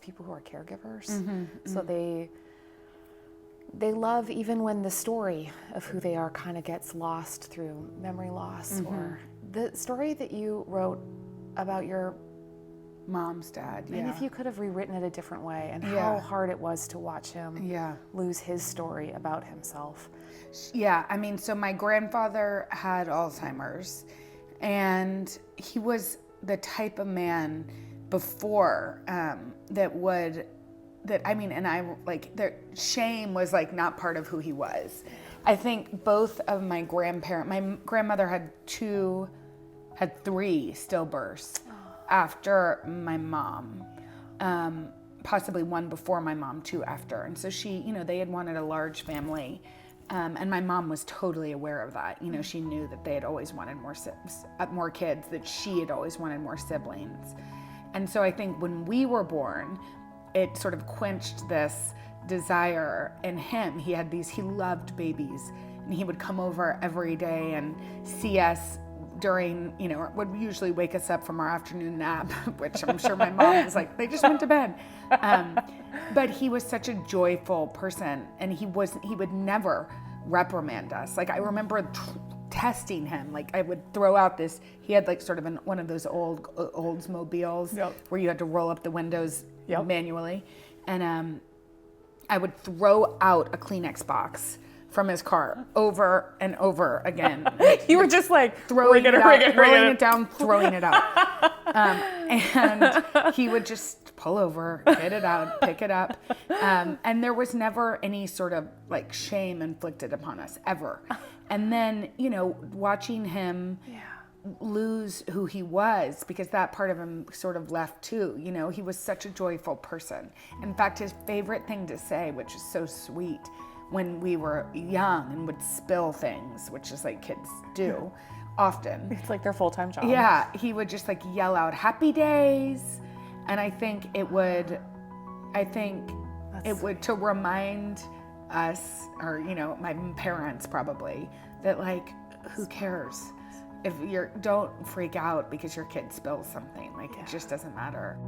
people who are caregivers. So they love even when the story of who they are kind of gets lost through memory loss, or the story that you wrote about your mom's dad. And if you could have rewritten it a different way, and how hard it was to watch him lose his story about himself. Yeah, I mean, so my grandfather had Alzheimer's, and he was the type of man before shame was like not part of who he was. I think both of my grandmother had three stillbirths after my mom, possibly one before my mom, two after. And so they had wanted a large family. And my mom was totally aware of that. She knew that they had always wanted more kids, that she had always wanted more siblings. And so I think when we were born, it sort of quenched this desire in him. He loved babies, and he would come over every day and see us during, would usually wake us up from our afternoon nap, which I'm sure my mom was like, they just went to bed. But he was such a joyful person, and he would never reprimand us. Like, I remember testing him. Like, I would throw out this, he had like sort of one of those old Oldsmobiles where you had to roll up the windows manually. And I would throw out a Kleenex box from his car over and over again. You were just like throwing it down, throwing it out. And he would just pull over, get it out, pick it up. And there was never any sort of like shame inflicted upon us, ever. And then, watching him lose who he was, because that part of him sort of left too. He was such a joyful person. In fact, his favorite thing to say, which is so sweet, when we were young and would spill things, which is like kids do often. It's like their full-time job. Yeah, he would just like yell out "Happy Days," and I think it would to remind us, or my parents probably, that like, who cares if don't freak out because your kid spills something. Like, it just doesn't matter.